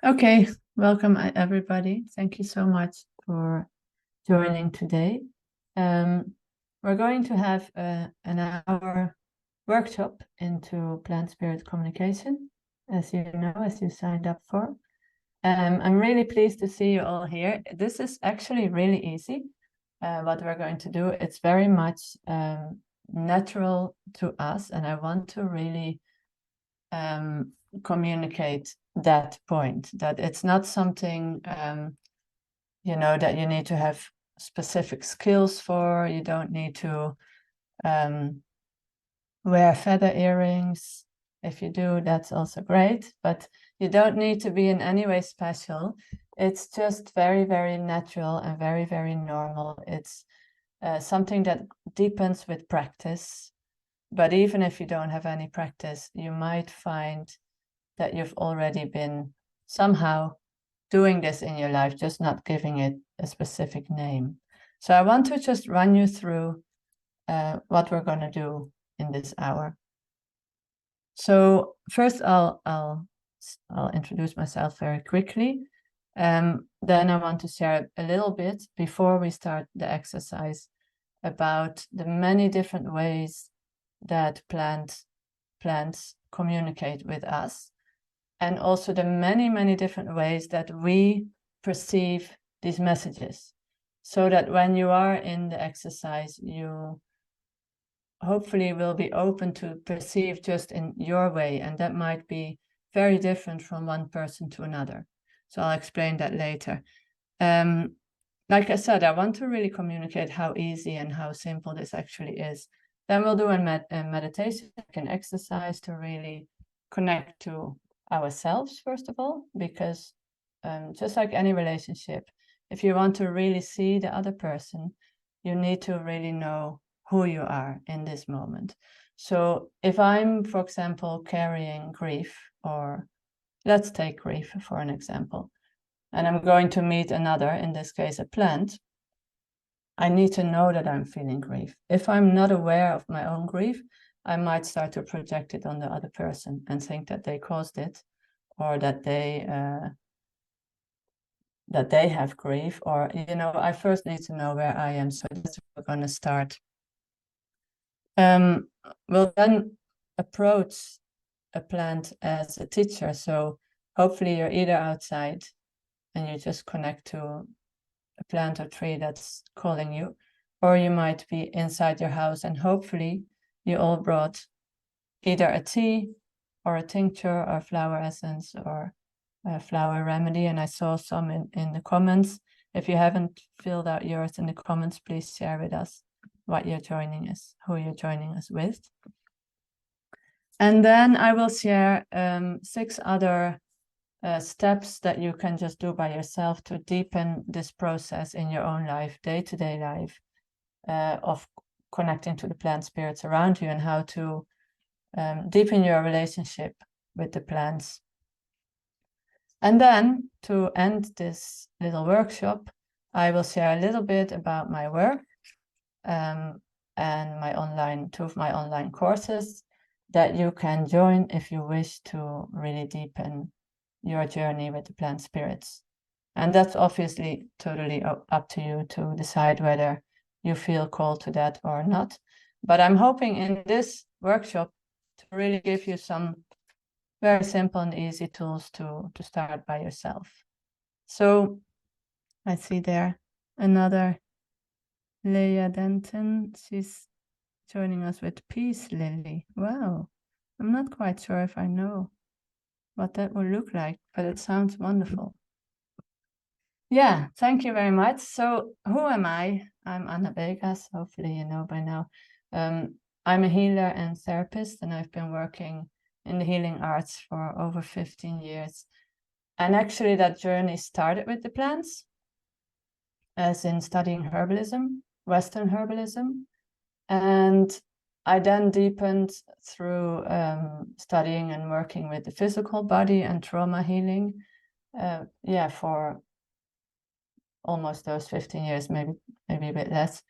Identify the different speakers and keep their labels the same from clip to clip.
Speaker 1: Okay, welcome everybody. Thank you so much for joining today. We're going to have an hour workshop into plant spirit communication, as you know, as you signed up for. I'm really pleased to see you all here. This is actually really easy. What we're going to do, it's very much natural to us, and I want to really communicate that point, that it's not something that you need to have specific skills for. You don't need to wear feather earrings. If you do, that's also great, but you don't need to be in any way special. It's just very, very natural and very, very normal. It's something that deepens with practice. But even if you don't have any practice, you might find that you've already been somehow doing this in your life, just not giving it a specific name. So I want to just run you through what we're going to do in this hour. So first, I'll introduce myself very quickly. Then I want to share a little bit before we start the exercise about the many different ways that plants communicate with us, and also the many, many different ways that we perceive these messages, so that when you are in the exercise, you hopefully will be open to perceive just in your way, and that might be very different from one person to another. So I'll explain that later. Like I said, I want to really communicate how easy and how simple this actually is. Then we'll do a meditation, an exercise to really connect to ourselves, first of all, because just like any relationship, if you want to really see the other person, you need to really know who you are in this moment. So if I'm, for example, carrying grief, or let's take grief for an example, and I'm going to meet another, in this case, a plant, I need to know that I'm feeling grief. If I'm not aware of my own grief, I might start to project it on the other person and think that they caused it, or that they have grief, or I first need to know where I am. So that's where we're going to start. We'll then approach a plant as a teacher. So hopefully you're either outside and you just connect to a plant or tree that's calling you, or you might be inside your house, and hopefully you all brought either a tea or a tincture or flower essence or a flower remedy. And I saw some in the comments. If you haven't filled out yours in the comments, please share with us what you're joining us, who you're joining us with. And then I will share 6 other steps that you can just do by yourself to deepen this process in your own life, day-to-day life, of connecting to the plant spirits around you, and how to deepen your relationship with the plants. And then to end this little workshop, I will share a little bit about my work and my 2 of my online courses that you can join if you wish to really deepen your journey with the plant spirits. And that's obviously totally up to you to decide whether you feel called to that or not. But I'm hoping in this workshop to really give you some very simple and easy tools to start by yourself. So I see there another Leah Denton. She's joining us with Peace Lily. Wow. I'm not quite sure if I know what that will look like, but it sounds wonderful. Yeah, thank you very much. So who am I? I'm Anna Vegas, hopefully you know by now. I'm a healer and therapist, and I've been working in the healing arts for over 15 years. And actually that journey started with the plants, as in studying herbalism, Western herbalism. And I then deepened through studying and working with the physical body and trauma healing, for almost those 15 years, maybe a bit less.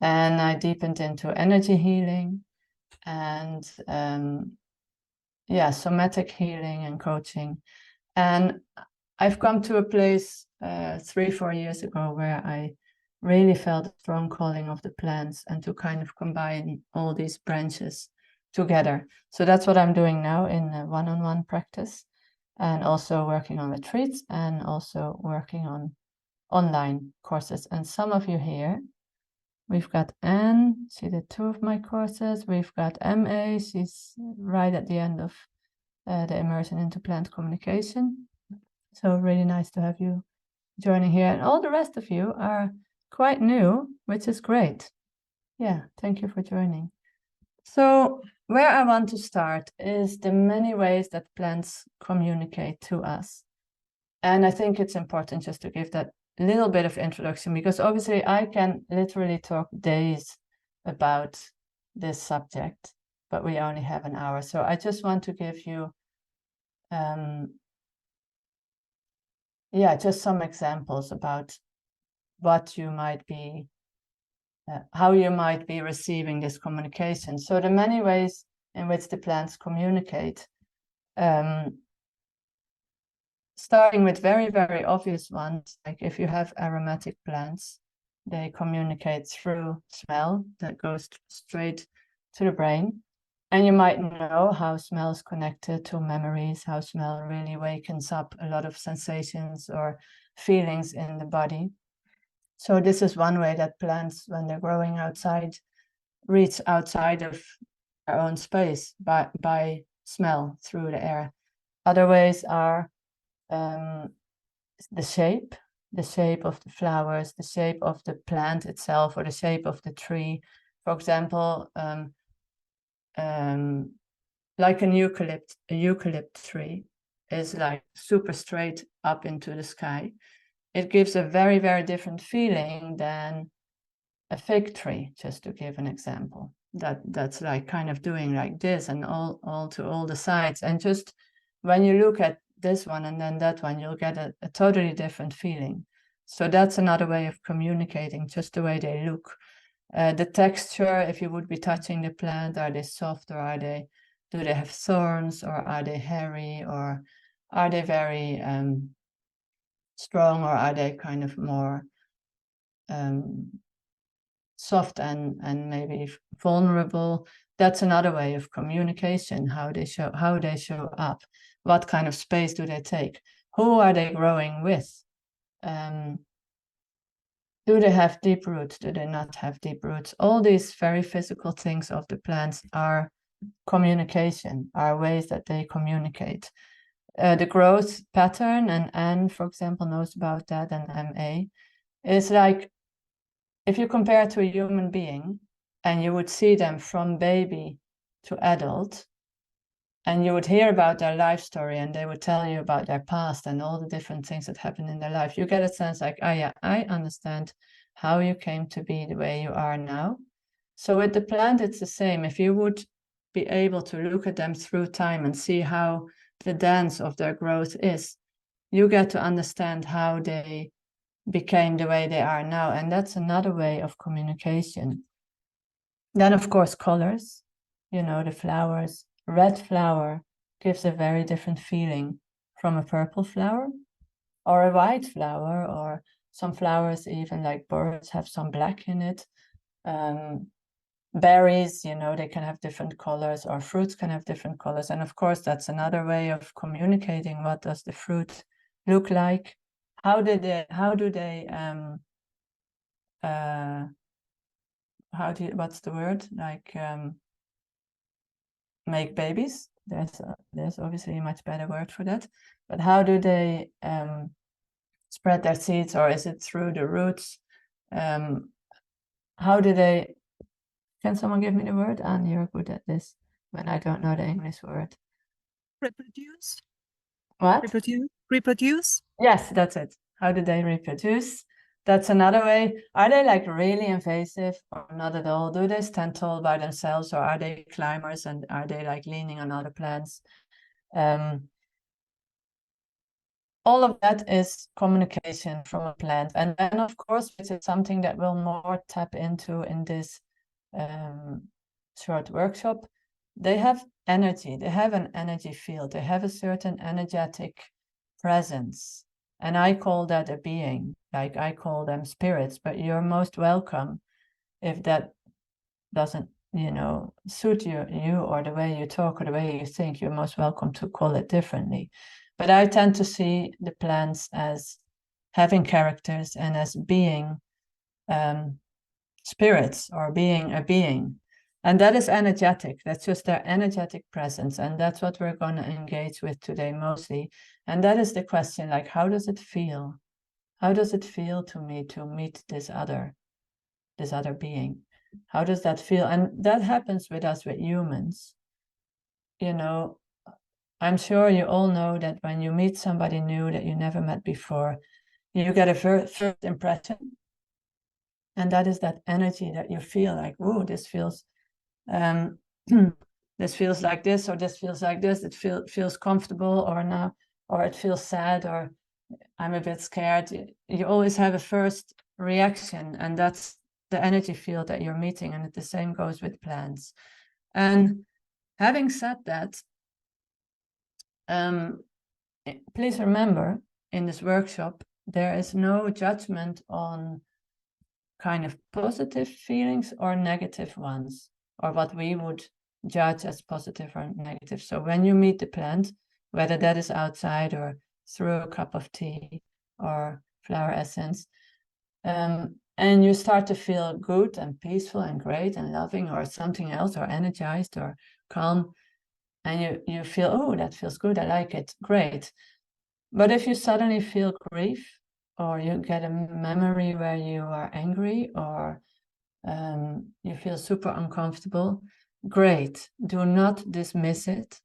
Speaker 1: And I deepened into energy healing and somatic healing and coaching. And I've come to a place 3-4 years ago where I really felt a strong calling of the plants and to kind of combine all these branches together. So that's what I'm doing now in one-on-one practice, and also working on retreats and also working on online courses. And some of you here, we've got Anne, she did 2 of my courses. We've got MA, she's right at the end of the immersion into plant communication. So really nice to have you joining here. And all the rest of you are quite new, which is great. Yeah, thank you for joining. So where I want to start is the many ways that plants communicate to us. And I think it's important just to give that little bit of introduction, because obviously I can literally talk days about this subject, but we only have an hour. So I just want to give you just some examples about what you might be, how you might be receiving this communication. So the many ways in which the plants communicate, starting with very, very obvious ones, like if you have aromatic plants, they communicate through smell that goes straight to the brain. And you might know how smell is connected to memories, how smell really wakens up a lot of sensations or feelings in the body. So this is one way that plants, when they're growing outside, reach outside of their own space by smell through the air. Other ways are the shape of the flowers, the shape of the plant itself, or the shape of the tree. For example, like an eucalypt tree is like super straight up into the sky. It gives a very, very different feeling than a fig tree, just to give an example. That's like kind of doing like this and all to all the sides. And just when you look at this one and then that one, you'll get a totally different feeling. So that's another way of communicating, just the way they look. The texture, if you would be touching the plant, are they soft, or do they have thorns, or are they hairy, or are they very strong, or are they kind of more soft and maybe vulnerable? That's another way of communication, how they show up. What kind of space do they take? Who are they growing with? Do they have deep roots? Do they not have deep roots? All these very physical things of the plants are communication, are ways that they communicate. The growth pattern, and Anne, for example, knows about that, and MA, is like, if you compare to a human being and you would see them from baby to adult, and you would hear about their life story, and they would tell you about their past and all the different things that happened in their life, you get a sense like, oh yeah, I understand how you came to be the way you are now. So with the plant, it's the same. If you would be able to look at them through time and see how the dance of their growth is, you get to understand how they became the way they are now. And that's another way of communication. Then, of course, colors, the flowers. Red flower gives a very different feeling from a purple flower or a white flower, or some flowers, even like birds, have some black in it. Berries, they can have different colors, or fruits can have different colors. And of course, that's another way of communicating. What does the fruit look like? How do they what's the word, like make babies? There's obviously a much better word for that, but how do they spread their seeds, or is it through the roots? How do they, can someone give me the word? Anne, you're good at this when I don't know the English word.
Speaker 2: Reproduce.
Speaker 1: What?
Speaker 2: Reproduce.
Speaker 1: Yes, that's it. How do they reproduce? That's another way. Are they like really invasive, or not at all? Do they stand tall by themselves, or are they climbers, and are they like leaning on other plants? All of that is communication from a plant. And then, of course, which is something that we'll more tap into in this short workshop, they have energy. They have an energy field. They have a certain energetic presence. And I call that a being, like I call them spirits, but you're most welcome if that doesn't, suit you or the way you talk or the way you think, you're most welcome to call it differently. But I tend to see the plants as having characters and as being spirits or being a being. And that is energetic. That's just their energetic presence. And that's what we're going to engage with today mostly. And that is the question, like, how does it feel? How does it feel to me to meet this other being? How does that feel? And that happens with us, with humans. I'm sure you all know that when you meet somebody new that you never met before, you get a first impression. And that is that energy that you feel like, oh, this feels this feels like this, or this feels like this. It feels comfortable, or no, or it feels sad, or I'm a bit scared. You always have a first reaction, and that's the energy field that you're meeting. And the same goes with plants. And having said that, please remember, in this workshop, there is no judgment on kind of positive feelings or negative ones, or what we would judge as positive or negative. So when you meet the plant, whether that is outside or through a cup of tea or flower essence, and you start to feel good and peaceful and great and loving or something else, or energized or calm, and you feel, oh, that feels good, I like it, great. But if you suddenly feel grief, or you get a memory where you are angry, or you feel super uncomfortable, great. Do not dismiss it.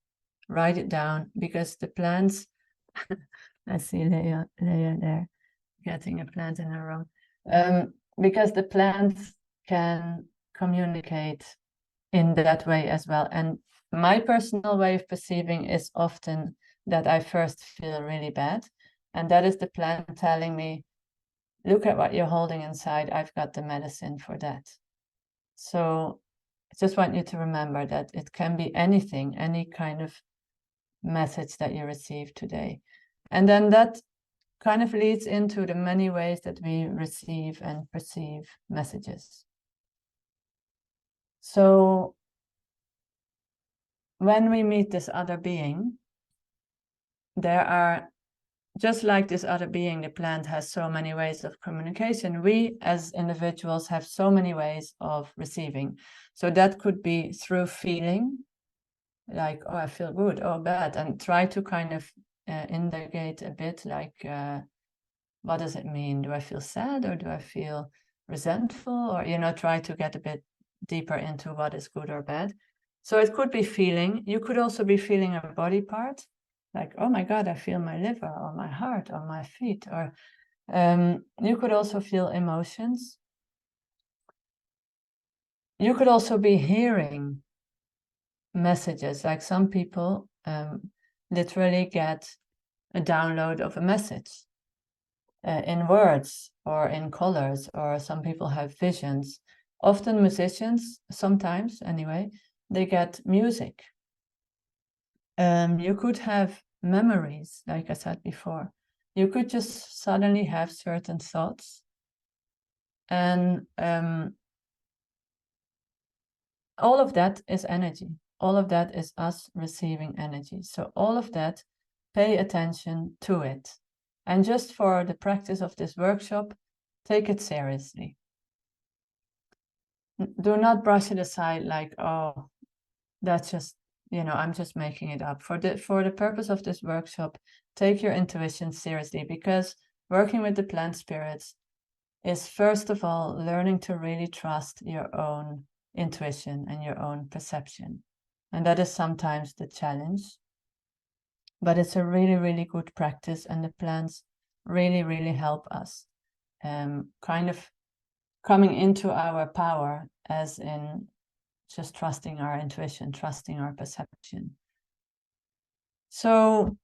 Speaker 1: Write it down, because the plants, I see Leah there getting a plant in her room, because the plants can communicate in that way as well. And my personal way of perceiving is often that I first feel really bad, and that is the plant telling me, look at what you're holding inside, I've got the medicine for that. So I just want you to remember that it can be anything, any kind of message that you receive today. And then that kind of leads into the many ways that we receive and perceive messages. So when we meet this other being, there are, just like this other being, the plant has so many ways of communication. We as individuals have so many ways of receiving. So that could be through feeling, like, oh, I feel good, oh, bad, and try to kind of indicate a bit, like, what does it mean? Do I feel sad, or do I feel resentful? Or, try to get a bit deeper into what is good or bad. So it could be feeling. You could also be feeling a body part, like, oh my God, I feel my liver or my heart or my feet. Or you could also feel emotions. You could also be hearing messages, like some people literally get a download of a message in words or in colors, or some people have visions. Often musicians, sometimes anyway, they get music. You could have memories, like I said before. You could just suddenly have certain thoughts. And all of that is energy. All of that is us receiving energy. So all of that, pay attention to it. And just for the practice of this workshop, take it seriously. Do not brush it aside like, oh, that's just, I'm just making it up. For the purpose of this workshop, take your intuition seriously, because working with the plant spirits is, first of all, learning to really trust your own intuition and your own perception. And that is sometimes the challenge, but it's a really, really good practice, and the plants really, really help us kind of coming into our power, as in just trusting our intuition, trusting our perception. So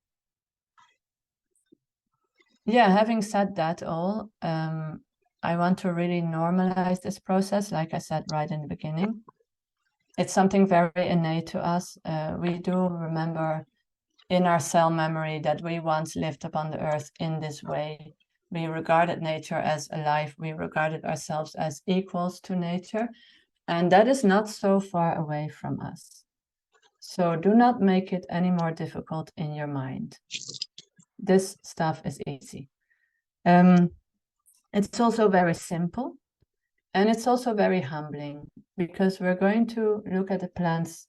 Speaker 1: yeah, having said that all, I want to really normalize this process, like I said right in the beginning. It's something very innate to us. We do remember in our cell memory that we once lived upon the earth in this way. We regarded nature as alive. We regarded ourselves as equals to nature. And that is not so far away from us. So do not make it any more difficult in your mind. This stuff is easy. It's also very simple. And it's also very humbling, because we're going to look at the plants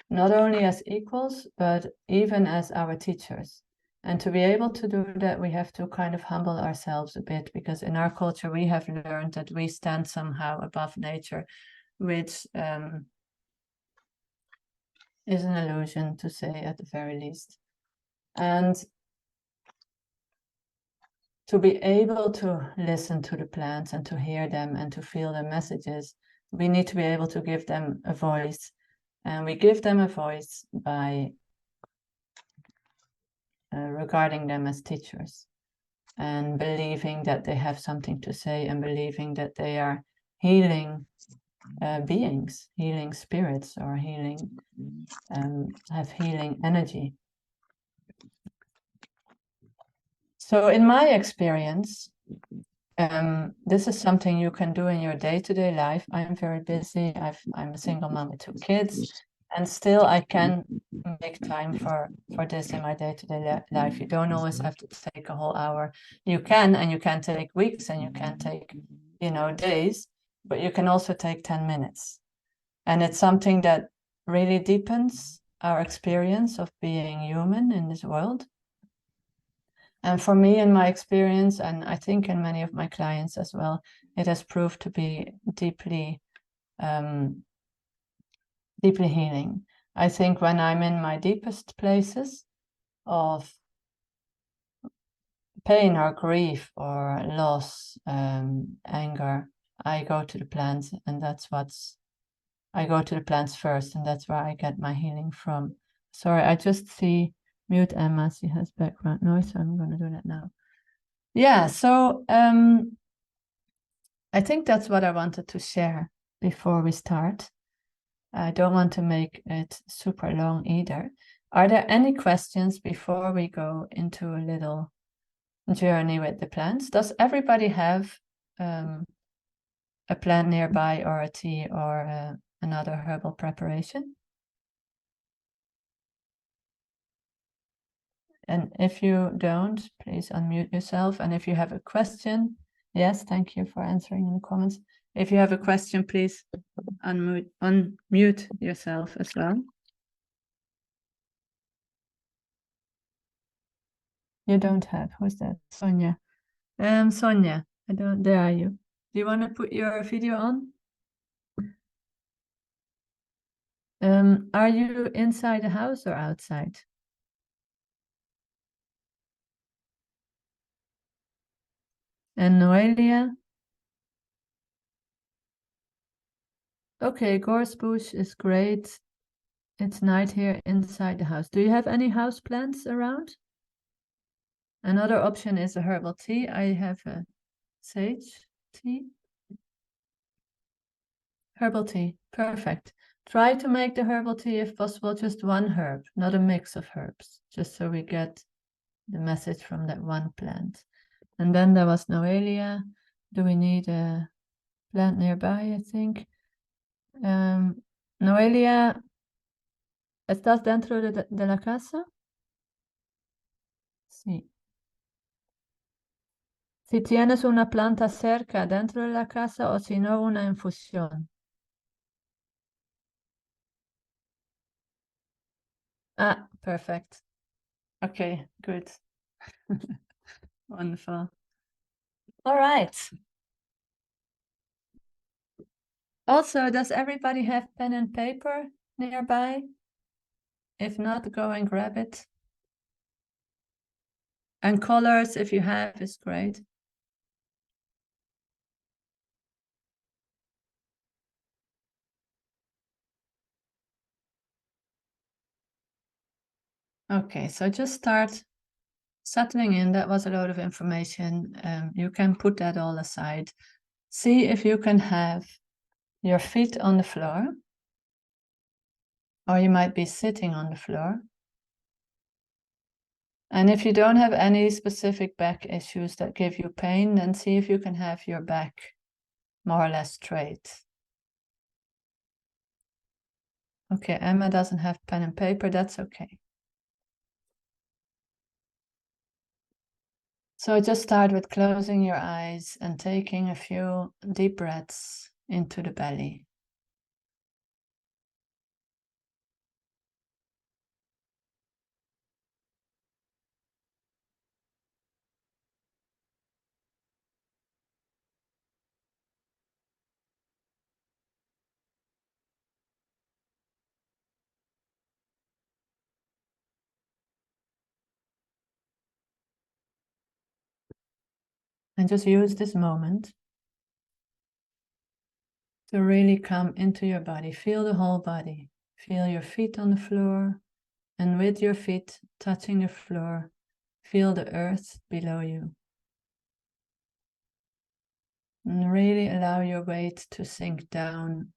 Speaker 1: not only as equals, but even as our teachers. And to be able to do that, we have to kind of humble ourselves a bit, because in our culture, we have learned that we stand somehow above nature, which is an illusion, to say at the very least. And to be able to listen to the plants and to hear them and to feel their messages, we need to be able to give them a voice. And we give them a voice by regarding them as teachers and believing that they have something to say, and believing that they are healing beings, healing spirits, or healing, have healing energy. So in my experience, this is something you can do in your day-to-day life. I'm very busy. I'm a single mom with 2 kids, and still I can make time for this in my day-to-day life. You don't always have to take a whole hour. You can, and you can take weeks, and you can take, days, but you can also take 10 minutes. And it's something that really deepens our experience of being human in this world. And for me, in my experience, and I think in many of my clients as well, it has proved to be deeply, deeply healing. I think when I'm in my deepest places of pain or grief or loss, anger, I go to the plants, and I go to the plants first, and that's where I get my healing from. Sorry, I just see mute Emma. She has background noise, so I'm going to do that now. Yeah, so I think that's what I wanted to share before we start. I don't want to make it super long either. Are there any questions before we go into a little journey with the plants? Does everybody have a plant nearby, or a tea, or another herbal preparation? And if you don't, please unmute yourself. And if you have a question, yes, thank you for answering in the comments. If you have a question, please unmute yourself as well. You don't have. Who's that? Sonia. Sonia, there are you. Do you want to put your video on? Are you inside the house or outside? And Noelia? Okay, gorse bush is great. It's night here inside the house. Do you have any house plants around? Another option is a herbal tea. I have a sage tea. Herbal tea, perfect. Try to make the herbal tea, if possible, just one herb, not a mix of herbs, just so we get the message from that one plant. And then there was Noelia. Do we need a plant nearby, I think? Noelia, ¿estás dentro de la casa? Sí. Si tienes una planta cerca dentro de la casa, o si no, una infusión. Ah, perfect. Okay, good. Wonderful. All right. Also, does everybody have pen and paper nearby? If not, go and grab it. And colors, if you have, is great. Okay, so just start settling in. That was a lot of information. You can put that all aside. See if you can have your feet on the floor, or you might be sitting on the floor. And if you don't have any specific back issues that give you pain, then see if you can have your back more or less straight. Okay, Emma doesn't have pen and paper, that's okay. So just start with closing your eyes and taking a few deep breaths into the belly. And just use this moment to really come into your body. Feel the whole body. Feel your feet on the floor, and with your feet touching the floor, feel the earth below you. And really allow your weight to sink down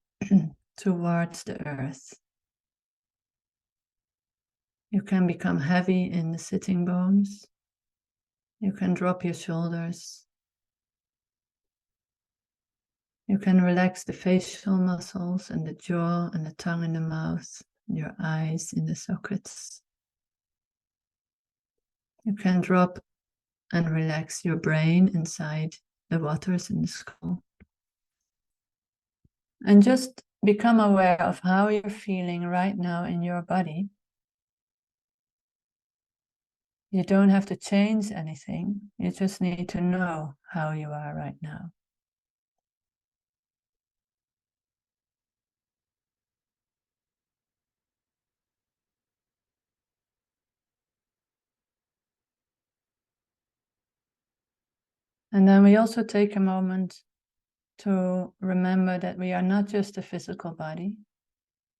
Speaker 1: towards the earth. You can become heavy in the sitting bones. You can drop your shoulders. You can relax the facial muscles and the jaw and the tongue in the mouth, your eyes in the sockets. You can drop and relax your brain inside the waters in the skull. And just become aware of how you're feeling right now in your body. You don't have to change anything. You just need to know how you are right now. And then we also take a moment to remember that we are not just a physical body.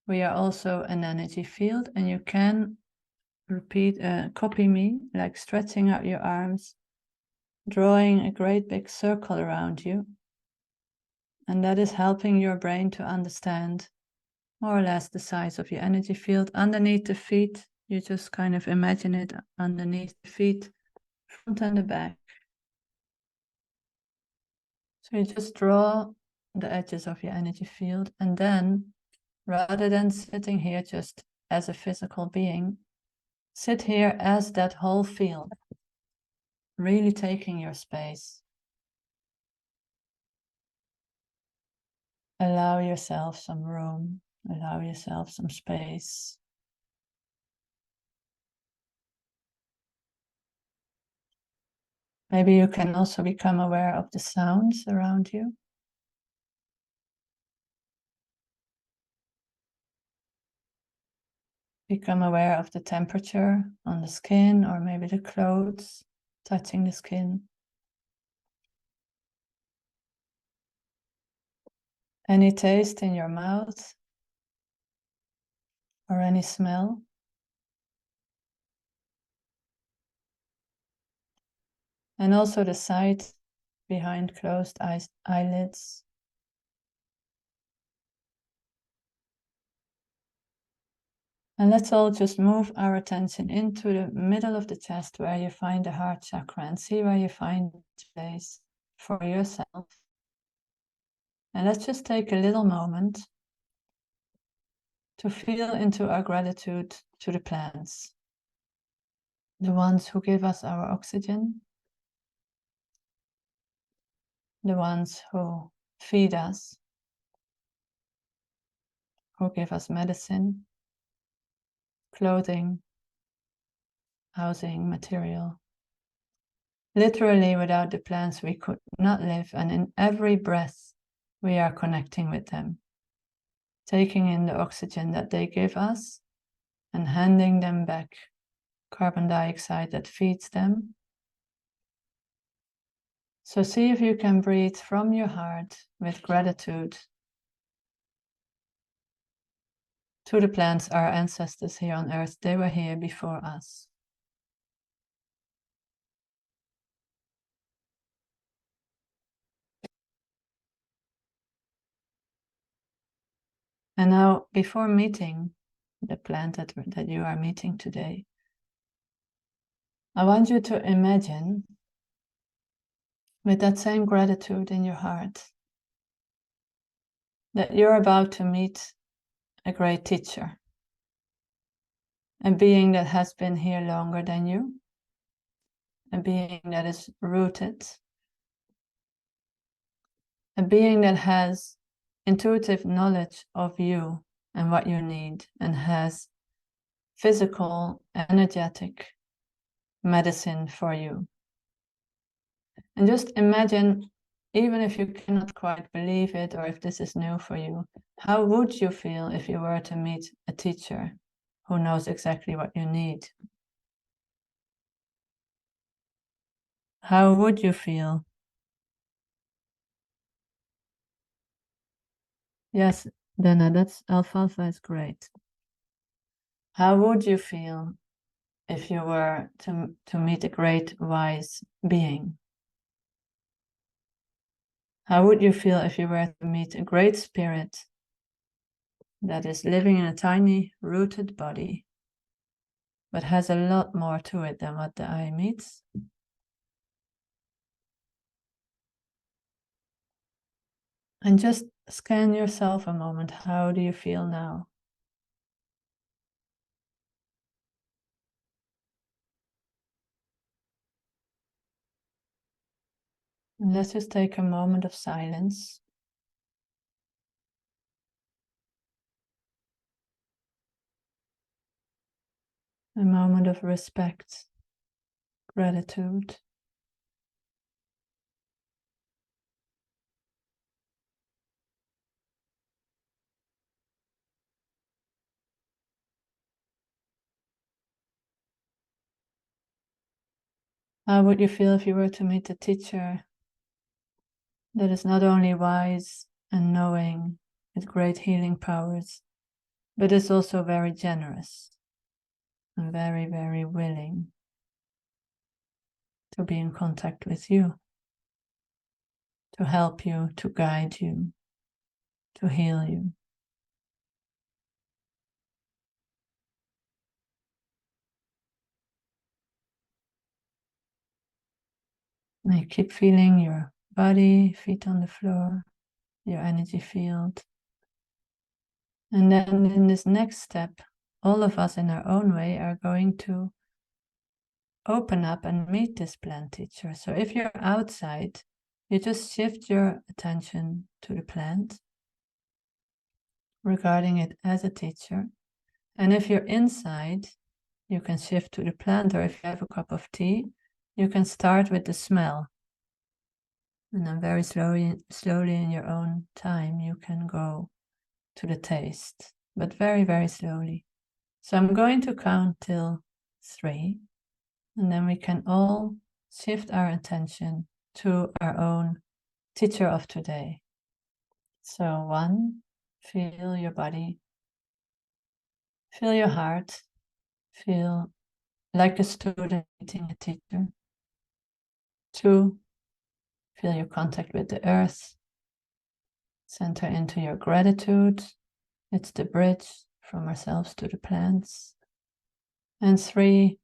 Speaker 1: We are also an energy field, and you can repeat, copy me, like stretching out your arms, drawing a great big circle around you. And that is helping your brain to understand more or less the size of your energy field. Underneath the feet, you just kind of imagine it underneath the feet, front and the back. So you just draw the edges of your energy field, and then rather than sitting here just as a physical being, sit here as that whole field, really taking your space. Allow yourself some room, allow yourself some space. Maybe you can also become aware of the sounds around you. Become aware of the temperature on the skin, or maybe the clothes touching the skin. Any taste in your mouth or any smell. And also the sight behind closed eyelids. And let's all just move our attention into the middle of the chest where you find the heart chakra, and see where you find space for yourself. And let's just take a little moment to feel into our gratitude to the plants, the ones who give us our oxygen, the ones who feed us, who give us medicine, clothing, housing, material. Literally, without the plants, we could not live, and in every breath, we are connecting with them, taking in the oxygen that they give us and handing them back carbon dioxide that feeds them. So see if you can breathe from your heart with gratitude to the plants, our ancestors here on earth. They were here before us. And now, before meeting the plant that you are meeting today, I want you to imagine, with that same gratitude in your heart, that you're about to meet a great teacher, a being that has been here longer than you, a being that is rooted, a being that has intuitive knowledge of you and what you need, and has physical, energetic medicine for you. And just imagine, even if you cannot quite believe it, or if this is new for you, how would you feel if you were to meet a teacher who knows exactly what you need? How would you feel? Yes, Dana, that's alfalfa is great. How would you feel if you were to meet a great wise being? How would you feel if you were to meet a great spirit that is living in a tiny rooted body, but has a lot more to it than what the eye meets? And just scan yourself a moment. How do you feel now? And let's just take a moment of silence. A moment of respect, gratitude. How would you feel if you were to meet a teacher that is not only wise and knowing with great healing powers, but is also very generous and very, very willing to be in contact with you, to help you, to guide you, to heal you? And you keep feeling your body, feet on the floor, your energy field. And then in this next step, all of us in our own way are going to open up and meet this plant teacher. So if you're outside, you just shift your attention to the plant, regarding it as a teacher. And if you're inside, you can shift to the plant, or if you have a cup of tea, you can start with the smell. And then very slowly in your own time, you can go to the taste, but very, very slowly. So I'm going to count till 3, and then we can all shift our attention to our own teacher of today. So 1, feel your body, feel your heart, feel like a student meeting a teacher. 2, feel your contact with the earth, center into your gratitude. It's the bridge from ourselves to the plants. And 3,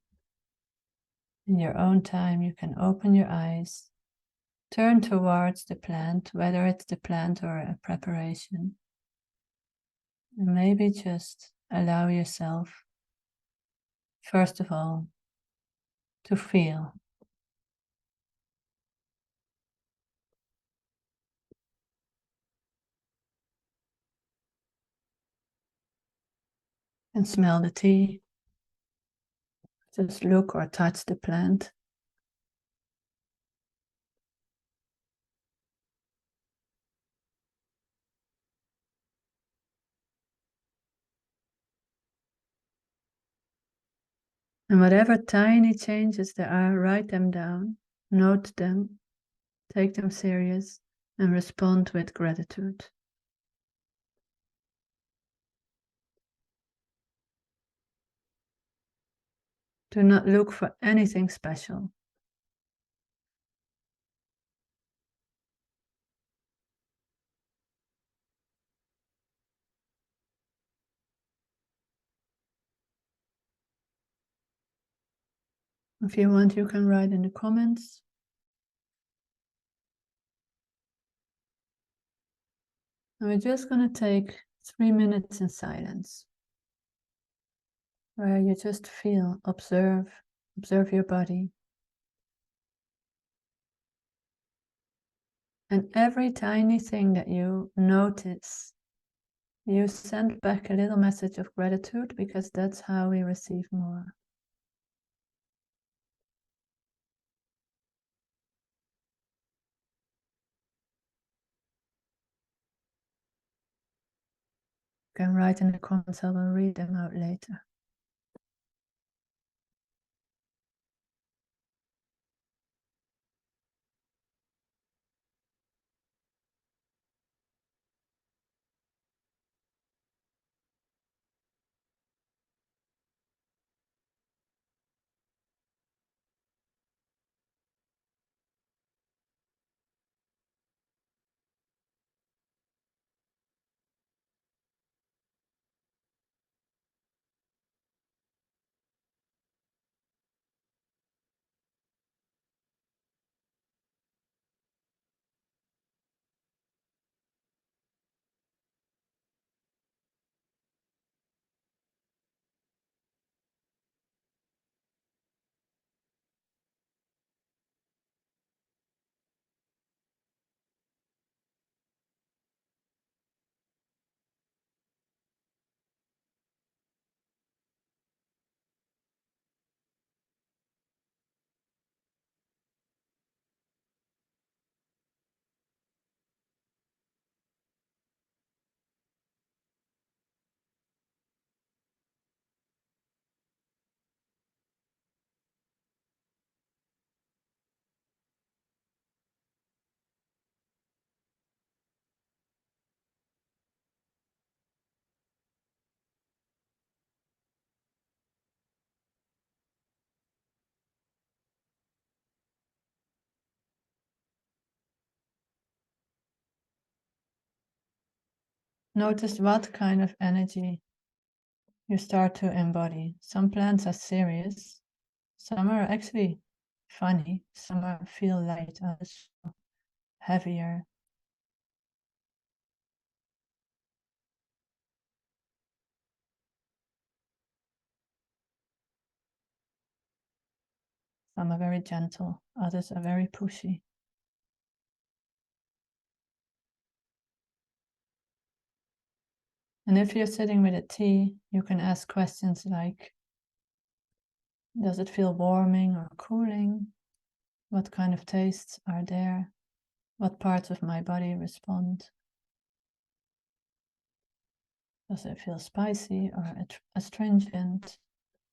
Speaker 1: in your own time, you can open your eyes, turn towards the plant, whether it's the plant or a preparation. And maybe just allow yourself, first of all, to feel. And smell the tea. Just look or touch the plant. And whatever tiny changes there are, write them down, note them, take them serious, and respond with gratitude. Do not look for anything special. If you want, you can write in the comments. And we're just going to take 3 minutes in silence, where you just feel, observe your body. And every tiny thing that you notice, you send back a little message of gratitude, because that's how we receive more. You can write in the comments, I will read them out later. Notice what kind of energy you start to embody. Some plants are serious, some are actually funny, some feel light, others heavier. Some are very gentle, others are very pushy. And if you're sitting with a tea, you can ask questions like, does it feel warming or cooling? What kind of tastes are there? What parts of my body respond? Does it feel spicy or astringent,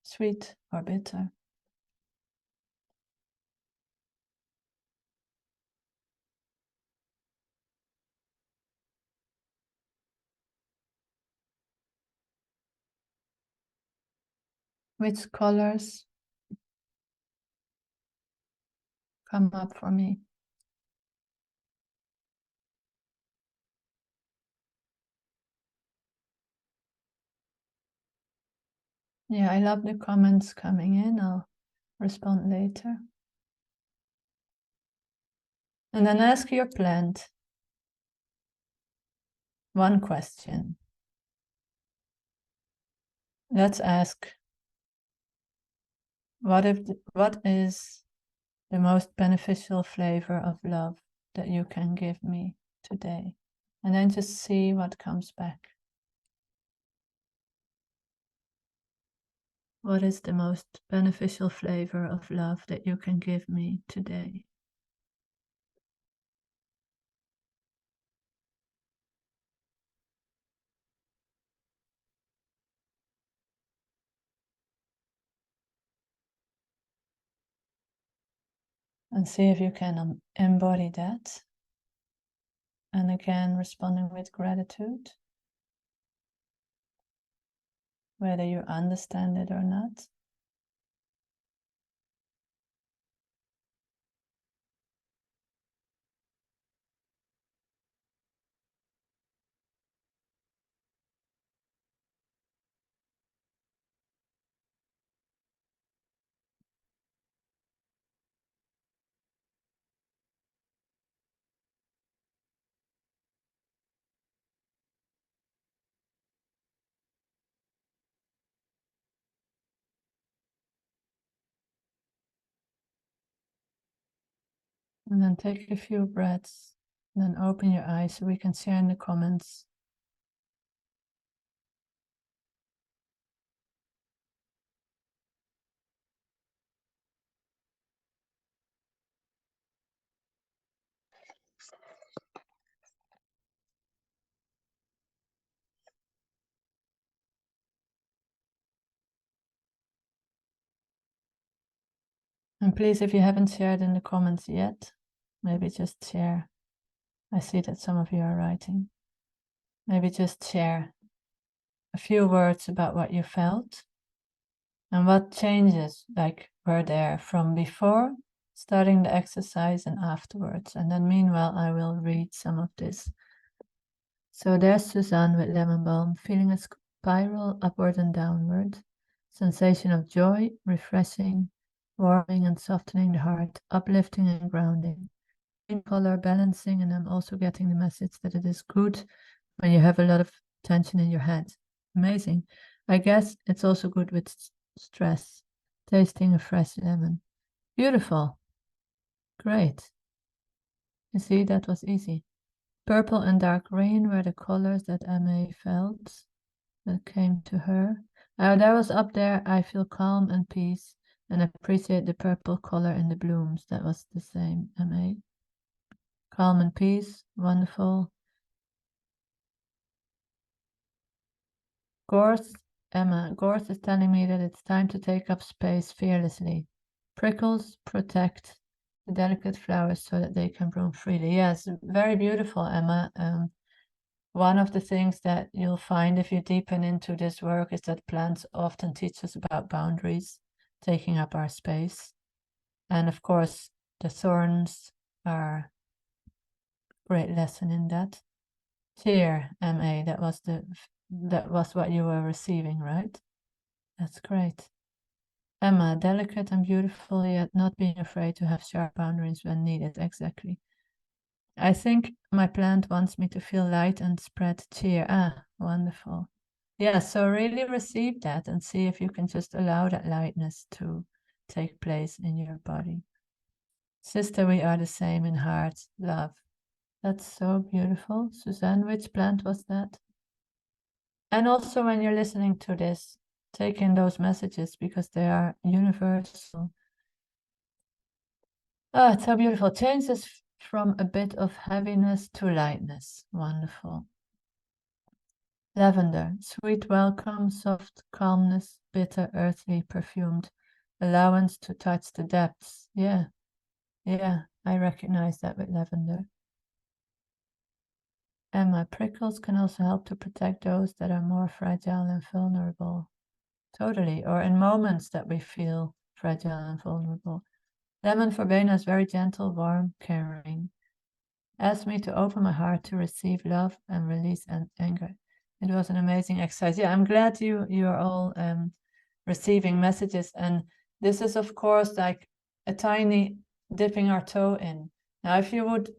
Speaker 1: sweet or bitter? Which colors come up for me? Yeah, I love the comments coming in. I'll respond later. And then ask your plant one question. Let's ask, what is the most beneficial flavor of love that you can give me today? And then just see what comes back. What is the most beneficial flavor of love that you can give me today? And see if you can embody that. And again, responding with gratitude, whether you understand it or not. And then take a few breaths, and then open your eyes so we can share in the comments. And please, if you haven't shared in the comments yet, maybe just share. I see that some of you are writing. Maybe just share a few words about what you felt and what changes were there from before starting the exercise and afterwards. And then meanwhile, I will read some of this. So there's Suzanne with lemon balm, feeling a spiral upward and downward. Sensation of joy, refreshing, warming and softening the heart, uplifting and grounding. Green color, balancing, and I'm also getting the message that it is good when you have a lot of tension in your head. Amazing. I guess it's also good with stress. Tasting a fresh lemon. Beautiful. Great. You see, that was easy. Purple and dark green were the colors that MA felt that came to her. That was up there. I feel calm and peace and appreciate the purple color in the blooms. That was the same, MA. Calm and peace. Wonderful. Gorse, Emma, Gorse is telling me that it's time to take up space fearlessly. Prickles protect the delicate flowers so that they can bloom freely. Yes, very beautiful, Emma. One of the things that you'll find if you deepen into this work is that plants often teach us about boundaries, taking up our space. And of course, the thorns are a great lesson in that. Cheer, MA, that was what you were receiving, right? That's great. Emma, delicate and beautiful, yet not being afraid to have sharp boundaries when needed. Exactly. I think my plant wants me to feel light and spread cheer. Ah, wonderful. Yeah, so really receive that and see if you can just allow that lightness to take place in your body. Sister, we are the same in heart, love. That's so beautiful. Suzanne, which plant was that? And also when you're listening to this, take in those messages because they are universal. Oh, it's so beautiful. Changes from a bit of heaviness to lightness. Wonderful. Lavender, sweet welcome, soft calmness, bitter, earthly, perfumed. Allowance to touch the depths. Yeah, I recognize that with lavender. Emma, prickles can also help to protect those that are more fragile and vulnerable. Totally, or in moments that we feel fragile and vulnerable. Lemon verbena is very gentle, warm, caring. Asked me to open my heart to receive love and release anger. It was an amazing exercise. Yeah, I'm glad you are all receiving messages. And this is, of course, like a tiny dipping our toe in. Now, if you would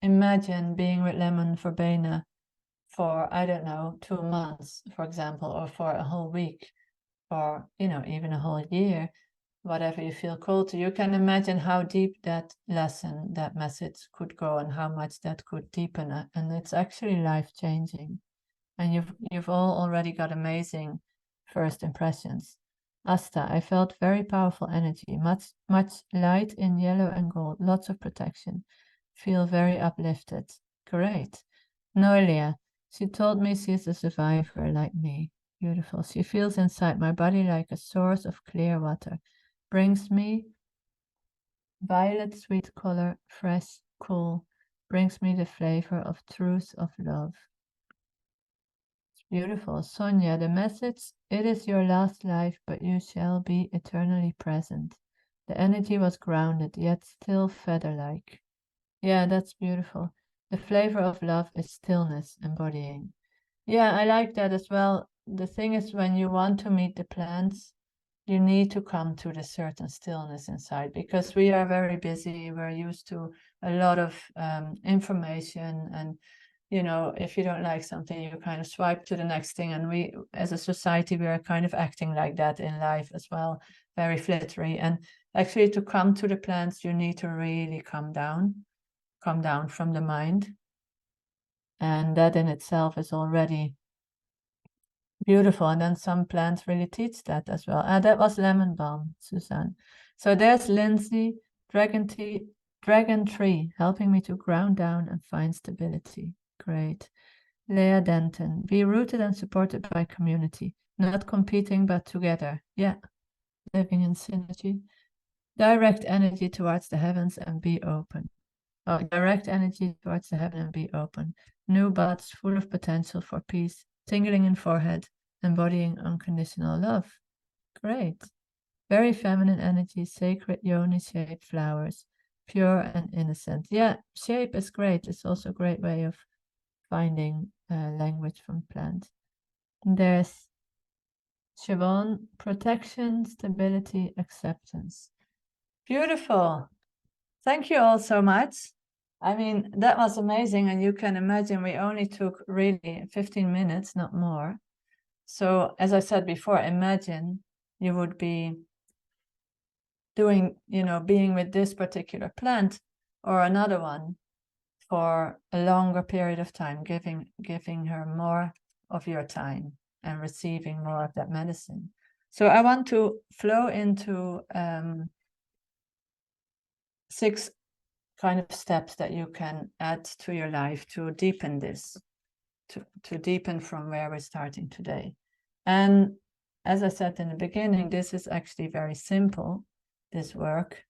Speaker 1: imagine being with lemon verbena for, I don't know, 2 months, for example, or for a whole week, or, even a whole year, whatever you feel called to, you can imagine how deep that lesson, that message could go and how much that could deepen it. And it's actually life-changing. And you've all already got amazing first impressions. Asta, I felt very powerful energy, much light in yellow and gold, lots of protection. Feel very uplifted. Great. Noelia, she told me she's a survivor like me. Beautiful. She feels inside my body like a source of clear water. Brings me violet sweet color, fresh, cool. Brings me the flavor of truth of love. It's beautiful. Sonia, the message, it is your last life, but you shall be eternally present. The energy was grounded, yet still feather-like. Yeah, that's beautiful. The flavor of love is stillness embodying. Yeah, I like that as well. The thing is, when you want to meet the plants, you need to come to the certain stillness inside because we are very busy. We're used to a lot of information, and if you don't like something, you kind of swipe to the next thing. And we, as a society, we are kind of acting like that in life as well, very flittery. And Actually, to come to the plants, you need to really come down from the mind. And that in itself is already beautiful. And then some plants really teach that as well. And that was lemon balm, Suzanne. So there's Lindsay, dragon tree, helping me to ground down and find stability. Great. Leah Denton, be rooted and supported by community, not competing but together. Yeah, living in synergy. Direct energy towards the heavens and be open. Oh, direct energy towards the heaven and be open. New buds full of potential for peace, tingling in forehead, embodying unconditional love. Great. Very feminine energy, sacred yoni-shaped flowers, pure and innocent. Yeah, shape is great. It's also a great way of finding language from plants. And there's Siobhan, protection, stability, acceptance. Beautiful. Thank you all so much. I mean, that was amazing. And you can imagine we only took really 15 minutes, not more. So as I said before, imagine you would be doing, being with this particular plant or another one for a longer period of time, giving her more of your time and receiving more of that medicine. So I want to flow into 6 kind of steps that you can add to your life to deepen this, to deepen from where we're starting today. And as I said in the beginning, this is actually very simple, this work.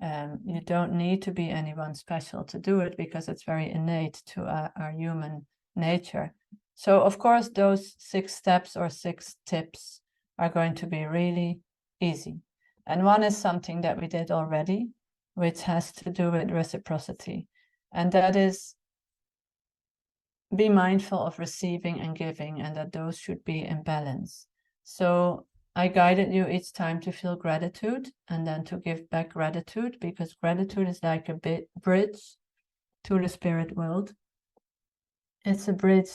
Speaker 1: You don't need to be anyone special to do it because it's very innate to our human nature. So of course, those 6 steps or 6 tips are going to be really easy. And one is something that we did already, which has to do with reciprocity. And that is be mindful of receiving and giving, and that those should be in balance. So I guided you each time to feel gratitude and then to give back gratitude, because gratitude is like a bridge to the spirit world. It's a bridge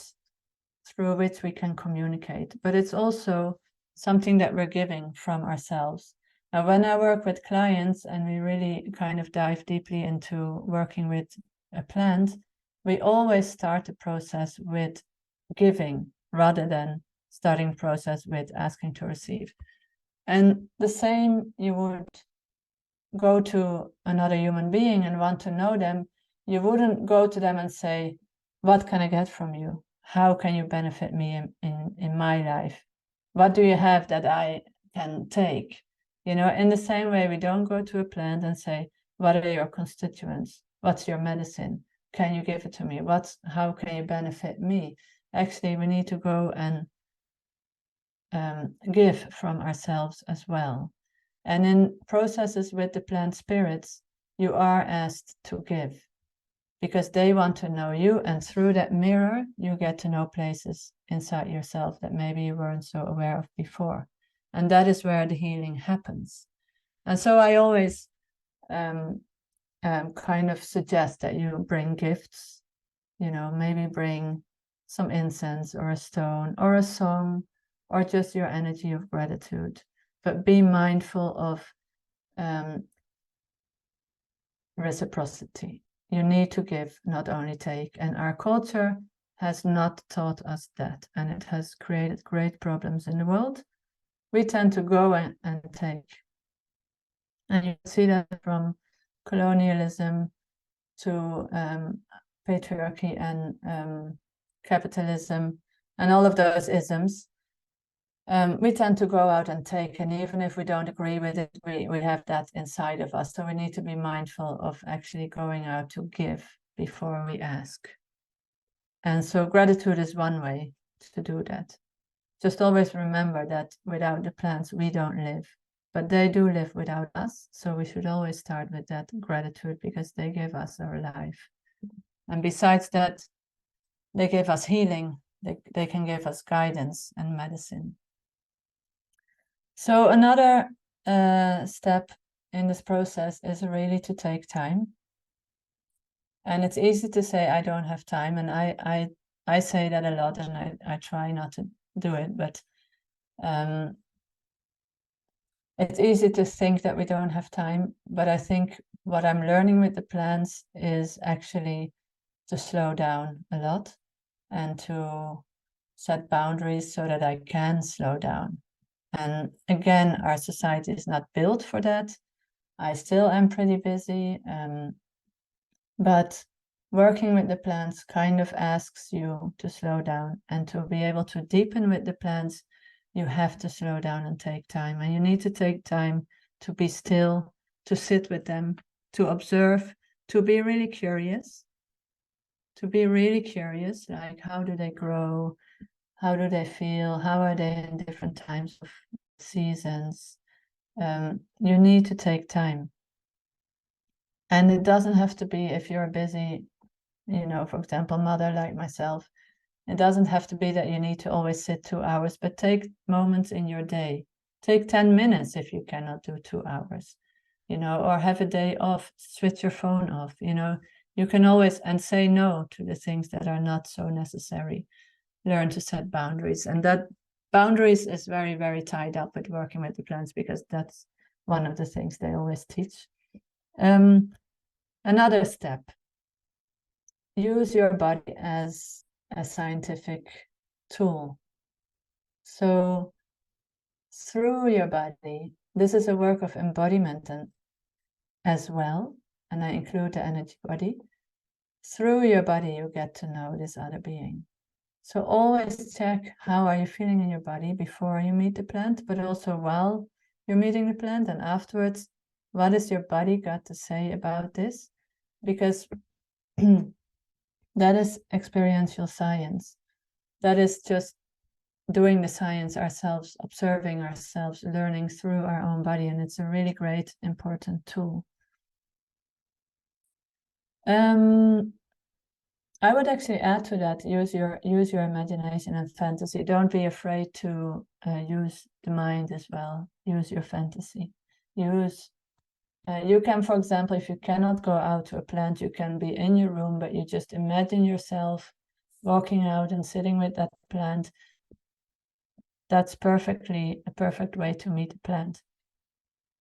Speaker 1: through which we can communicate, but it's also something that we're giving from ourselves. Now, when I work with clients and we really kind of dive deeply into working with a plant, we always start the process with giving rather than starting the process with asking to receive. And the same, you would go to another human being and want to know them, you wouldn't go to them and say, what can I get from you? How can you benefit me in my life? What do you have that I can take? In the same way, we don't go to a plant and say, what are your constituents? What's your medicine? Can you give it to me? How can you benefit me? Actually, we need to go and give from ourselves as well. And in processes with the plant spirits, you are asked to give because they want to know you. And through that mirror, you get to know places inside yourself that maybe you weren't so aware of before. And that is where the healing happens. And so I always kind of suggest that you bring gifts, maybe bring some incense or a stone or a song or just your energy of gratitude. But be mindful of reciprocity. You need to give, not only take. And our culture has not taught us that. And it has created great problems in the world. We tend to go and take. And you see that from colonialism to patriarchy and capitalism and all of those isms. We tend to go out and take, and even if we don't agree with it, we have that inside of us. So we need to be mindful of actually going out to give before we ask. And so gratitude is one way to do that. Just always remember that without the plants, we don't live, but they do live without us. So we should always start with that gratitude because they give us our life. And besides that, they give us healing. They can give us guidance and medicine. So another step in this process is really to take time. And it's easy to say, I don't have time. And I say that a lot, and I try not to do it. But It's easy to think that we don't have time, but I think what I'm learning with the plants is actually to slow down a lot and to set boundaries so that I can slow down. And again, our society is not built for that. I still am pretty busy, but working with the plants kind of asks you to slow down, and to be able to deepen with the plants, you have to slow down and take time. And you need to take time to be still, to sit with them, to observe, to be really curious. Like, how do they grow? How do they feel? How are they in different times of seasons? You need to take time. And it doesn't have to be, if you're a busy, for example, mother like myself, it doesn't have to be that you need to always sit 2 hours, but take moments in your day. Take 10 minutes if you cannot do 2 hours, or have a day off, switch your phone off, you can always, and say no to the things that are not so necessary. Learn to set boundaries, and that boundaries is very, very tied up with working with the plants, because that's one of the things they always teach. Another step, use your body as a scientific tool. So through your body, this is a work of embodiment as well, and I include the energy body. Through your body, you get to know this other being. So always check, how are you feeling in your body before you meet the plant, but also while you're meeting the plant and afterwards. What has your body got to say about this? Because that is experiential science. That is just doing the science ourselves, observing ourselves, learning through our own body, and it's a really great, important tool. I would actually add to that, use your imagination and fantasy. Don't be afraid to use the mind as well. Use your fantasy. You can, for example, if you cannot go out to a plant, you can be in your room, but you just imagine yourself walking out and sitting with that plant. That's a perfect way to meet the plant.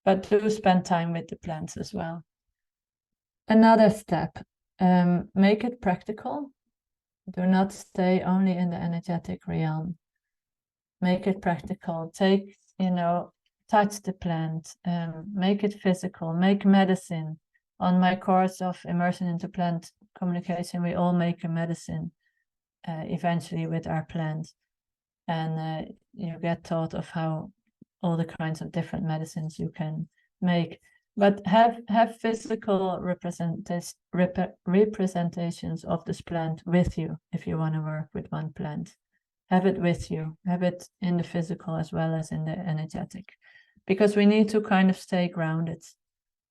Speaker 1: But do spend time with the plants as well. Another step, make it practical. Do not stay only in the energetic realm. Make it practical. Take, touch the plant, make it physical, make medicine. On my course of Immersion into Plant Communication, we all make a medicine eventually with our plant. And you get taught of how all the kinds of different medicines you can make. But have physical representations of this plant with you if you want to work with one plant. Have it with you. Have it in the physical as well as in the energetic. Because we need to kind of stay grounded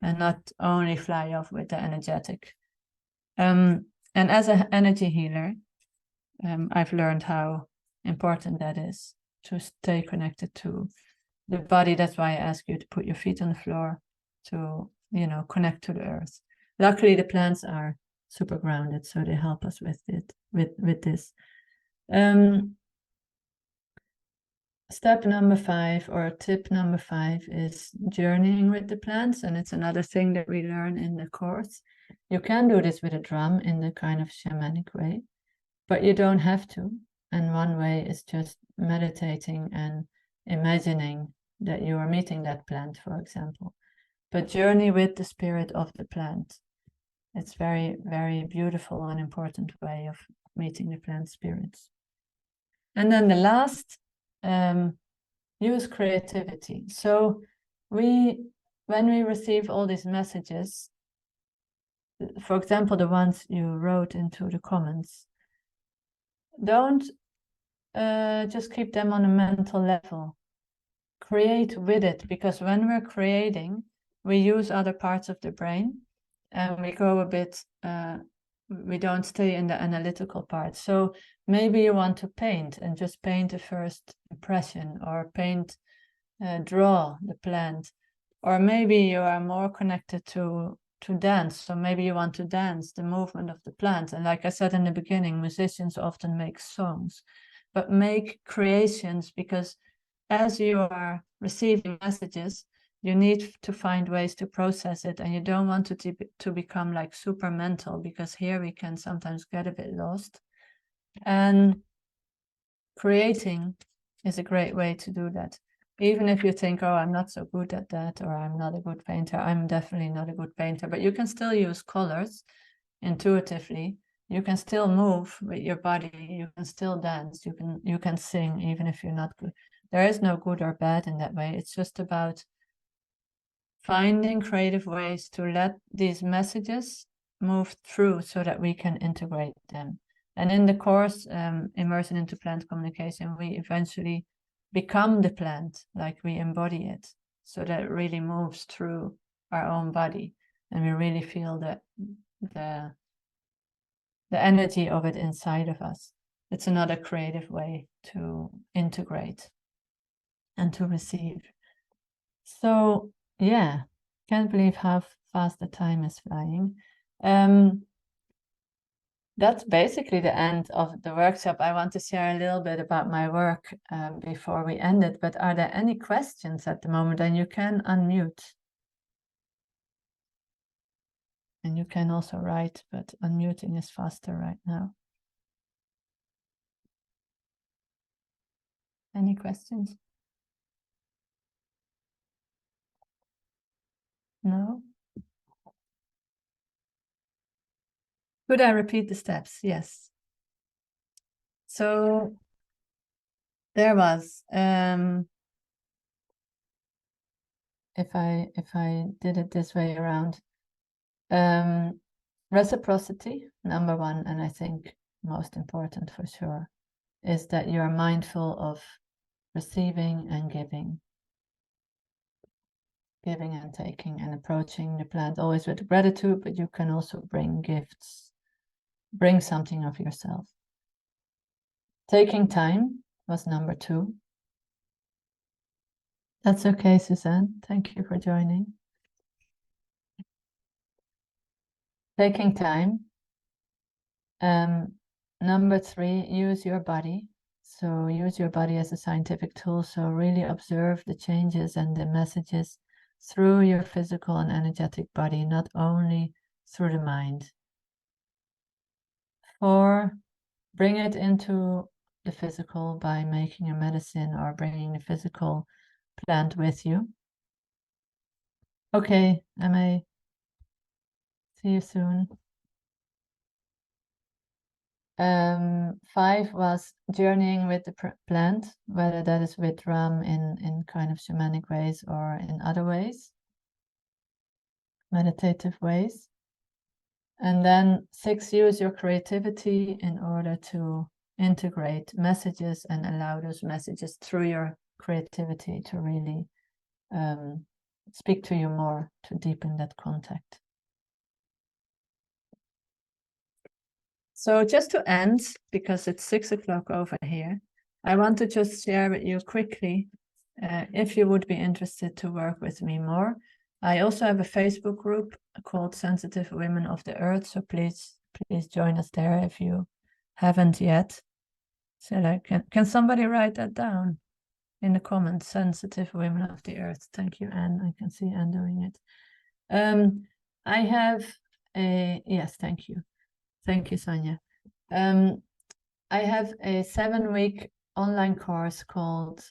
Speaker 1: and not only fly off with the energetic. And as an energy healer, I've learned how important that is, to stay connected to the body. That's why I ask you to put your feet on the floor, to connect to the earth. Luckily, the plants are super grounded, so they help us with it, with this. Step number 5, or tip number 5, is journeying with the plants, and it's another thing that we learn in the course. You can do this with a drum in the kind of shamanic way, but you don't have to. And one way is just meditating and imagining that you are meeting that plant, for example. But journey with the spirit of the plant. It's very, very beautiful and important way of meeting the plant spirits. And then the last, use creativity. So when we receive all these messages, for example, the ones you wrote into the comments, don't just keep them on a mental level. Create with it, because when we're creating, we use other parts of the brain and we go a bit, we don't stay in the analytical part. So maybe you want to paint and just paint a first impression, or draw the plant. Or maybe you are more connected to dance, so maybe you want to dance the movement of the plant. And like I said in the beginning, musicians often make songs, but make creations, because as you are receiving messages, you need to find ways to process it, and you don't want to become like super mental, because here we can sometimes get a bit lost. And creating is a great way to do that. Even if you think, oh, I'm not so good at that, or I'm not a good painter. I'm definitely not a good painter, but you can still use colors intuitively. You can still move with your body. You can still dance. You can sing, even if you're not good. There is no good or bad in that way. It's just about finding creative ways to let these messages move through so that we can integrate them. And in the course, Immersion into Plant Communication, we eventually become the plant, like we embody it, so that it really moves through our own body, and we really feel the energy of it inside of us. It's another creative way to integrate and to receive. So yeah, can't believe how fast the time is flying. That's basically the end of the workshop. I want to share a little bit about my work before we end it, but are there any questions at the moment? And you can unmute. And you can also write, but unmuting is faster right now. Any questions? No? Could I repeat the steps? Yes. So there was, if I did it this way around, reciprocity, number one, and I think most important for sure, is that you are mindful of receiving and giving and taking, and approaching the plant always with gratitude, but you can also bring gifts, bring something of yourself. Taking time was number two. That's okay, Suzanne. Thank you for joining. Taking time. Number three, use your body. So use your body as a scientific tool. So really observe the changes and the messages through your physical and energetic body, not only through the mind. 4, bring it into the physical by making a medicine or bringing the physical plant with you. Okay, I may see you soon. 5 was journeying with the plant, whether that is with Ram in kind of shamanic ways or in other ways, meditative ways. And then 6, use your creativity in order to integrate messages and allow those messages through your creativity to really speak to you more, to deepen that contact. So just to end, because it's 6 o'clock over here, I want to just share with you quickly, if you would be interested to work with me more. I also have a Facebook group called Sensitive Women of the Earth, so please join us there if you haven't yet. So can somebody write that down in the comments? Sensitive Women of the Earth. Thank you, Anne. I can see Anne doing it. I have a, yes, thank you. Thank you, Sonia. I have a 7-week online course called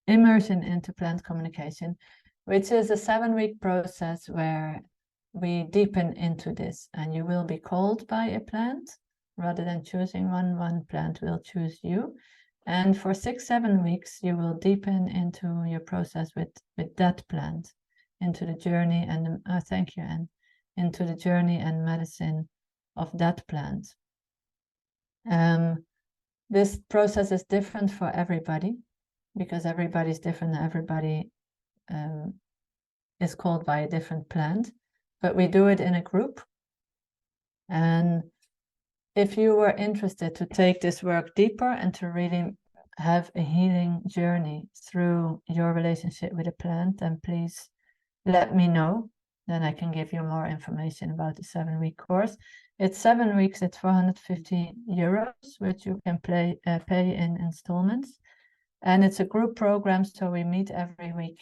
Speaker 1: Immersion into Plant Communication, which is a 7-week process where we deepen into this, and you will be called by a plant rather than choosing one plant will choose you. And for 6-7 weeks, you will deepen into your process with that plant, into the journey and thank you, Anne, into the journey and medicine of that plant. This process is different for everybody, because everybody's different. Everybody is called by a different plant, but we do it in a group. And if you were interested to take this work deeper and to really have a healing journey through your relationship with a plant, then please let me know. Then I can give you more information about the 7-week course. It's 7 weeks, it's 450 euros, which you can pay in installments. And it's a group program, so we meet every week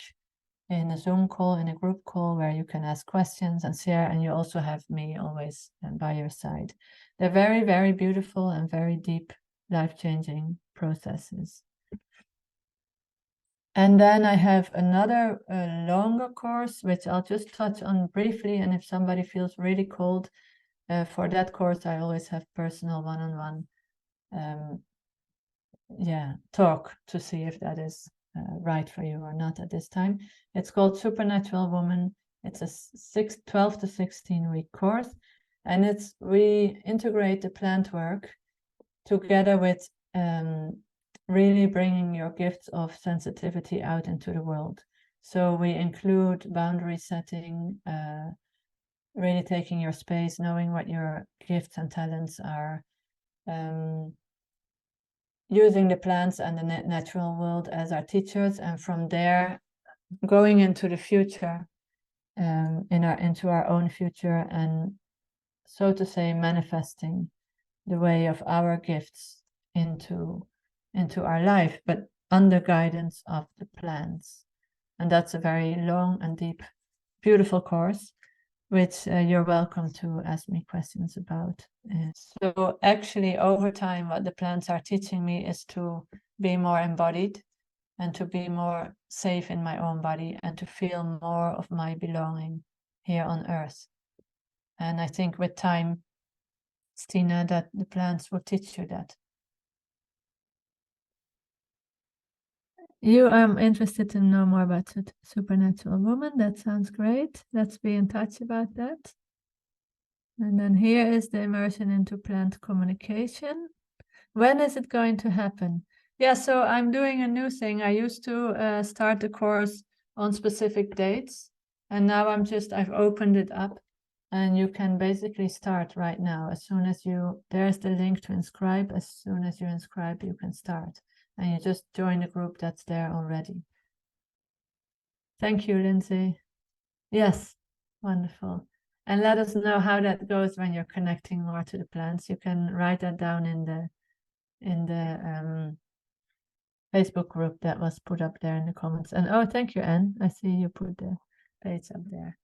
Speaker 1: in a Zoom call, in a group call, where you can ask questions and share, and you also have me always by your side. They're very, very beautiful and very deep, life-changing processes. And then I have another longer course, which I'll just touch on briefly, and if somebody feels really cold, for that course, I always have personal one-on-one talk to see if that is right for you or not at this time. It's called Supernatural Woman. It's a 12 to 16-week course, and we integrate the plant work together with really bringing your gifts of sensitivity out into the world. So we include boundary setting, really taking your space, knowing what your gifts and talents are, using the plants and the natural world as our teachers, and from there going into the future, into our own future, and so to say manifesting the way of our gifts into our life, but under guidance of the plants. And that's a very long and deep, beautiful course, which you're welcome to ask me questions about. So actually, over time, what the plants are teaching me is to be more embodied and to be more safe in my own body and to feel more of my belonging here on earth. And I think with time, Stina, that the plants will teach you that. You are interested to know more about Supernatural Woman. That sounds great. Let's be in touch about that. And then here is the immersion into plant communication. When is it going to happen? Yeah, so I'm doing a new thing. I used to start the course on specific dates, and now I've opened it up, and you can basically start right now. As soon as there's the link to inscribe. As soon as you inscribe, you can start, and you just join the group that's there already. Thank you, Lindsay. Yes, wonderful. And let us know how that goes when you're connecting more to the plants. You can write that down in the Facebook group that was put up there in the comments. And oh, thank you, Anne. I see you put the page up there.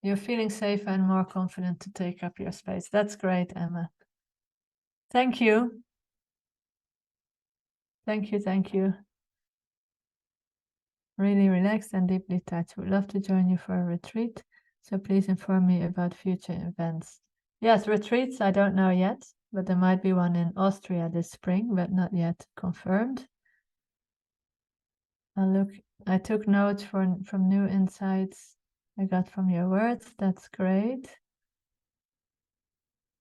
Speaker 1: You're feeling safer and more confident to take up your space. That's great, Emma. Thank you. Thank you, thank you. Really relaxed and deeply touched. Would love to join you for a retreat. So please inform me about future events. Yes, retreats, I don't know yet, but there might be one in Austria this spring, but not yet confirmed. I took notes from new insights I got from your words. That's great.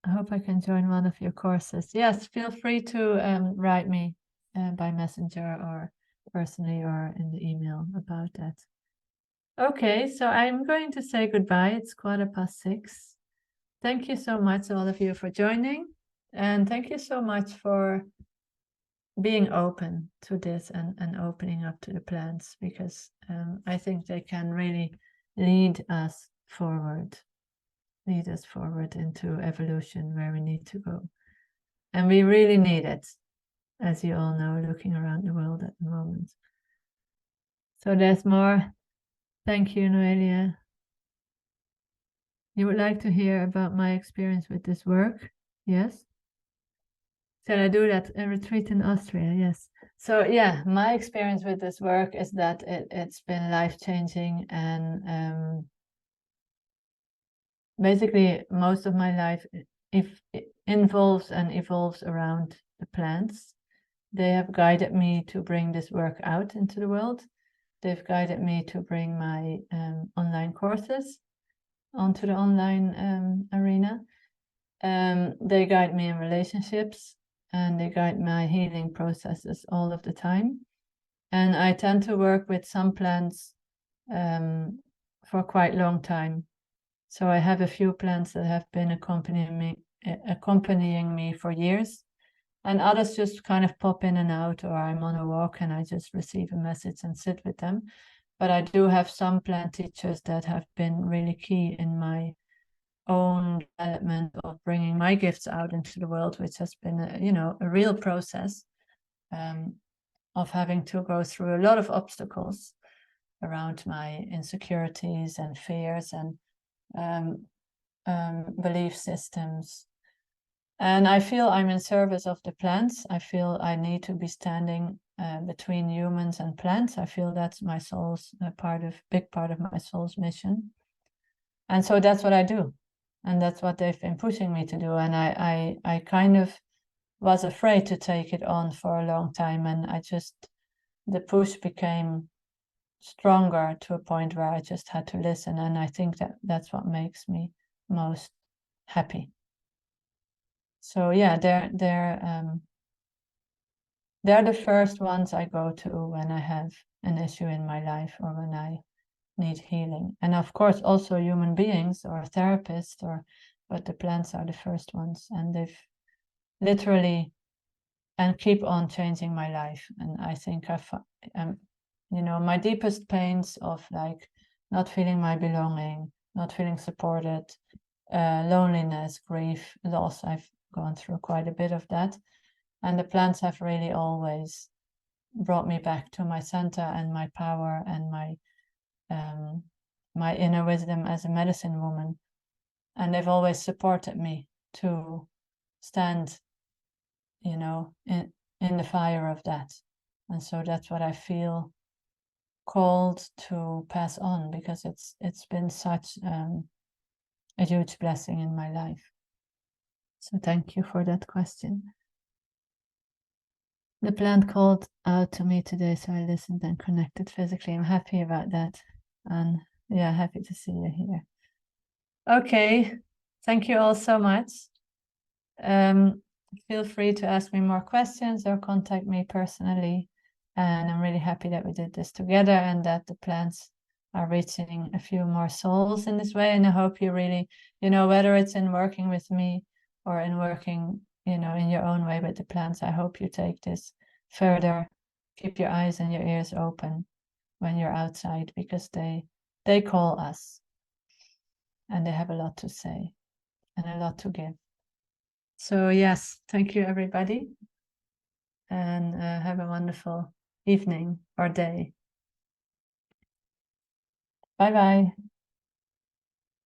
Speaker 1: I hope I can join one of your courses. Yes, feel free to write me by messenger or personally or in the email about that. Okay, so I'm going to say goodbye. It's 6:15. Thank you so much, all of you, for joining. And thank you so much for being open to this and opening up to the plants, because I think they can really lead us forward into evolution where we need to go. And we really need it, as you all know, looking around the world at the moment. So there's more. Thank you, Noelia. You would like to hear about my experience with this work? Yes? Shall I do that? A retreat in Austria, yes. So yeah, my experience with this work is that it's been life-changing, and basically most of my life it involves and evolves around the plants. They have guided me to bring this work out into the world. They've guided me to bring my online courses onto the online arena. They guide me in relationships, and they guide my healing processes all of the time. And I tend to work with some plants for quite a long time. So I have a few plants that have been accompanying me for years, and others just kind of pop in and out, or I'm on a walk and I just receive a message and sit with them. But I do have some plant teachers that have been really key in my own development of bringing my gifts out into the world, which has been a real process of having to go through a lot of obstacles around my insecurities and fears and belief systems. And I feel I'm in service of the plants. I feel I need to be standing between humans and plants. I feel that's my soul's big part of my soul's mission. And so that's what I do. And that's what they've been pushing me to do. And I kind of was afraid to take it on for a long time. And the push became stronger to a point where I just had to listen. And I think that's what makes me most happy. So yeah, they're the first ones I go to when I have an issue in my life or when I need healing. And of course also human beings or therapists, but the plants are the first ones, and they've literally and keep on changing my life. And I think my deepest pains of like not feeling my belonging, not feeling supported, loneliness, grief, loss, I've gone through quite a bit of that. And the plants have really always brought me back to my center and my power and my inner wisdom as a medicine woman. And they've always supported me to stand, in the fire of that. And so that's what I feel called to pass on, because it's been such a huge blessing in my life. So thank you for that question. The plant called out to me today, so I listened and connected physically. I'm happy about that. And yeah, happy to see you here. Okay, thank you all so much. Feel free to ask me more questions or contact me personally. And I'm really happy that we did this together and that the plants are reaching a few more souls in this way. And I hope you really, whether it's in working with me or in working, in your own way with the plants, I hope you take this further. Keep your eyes and your ears open when you're outside, because they call us and they have a lot to say and a lot to give. So yes, thank you everybody, and have a wonderful evening or day. Bye bye.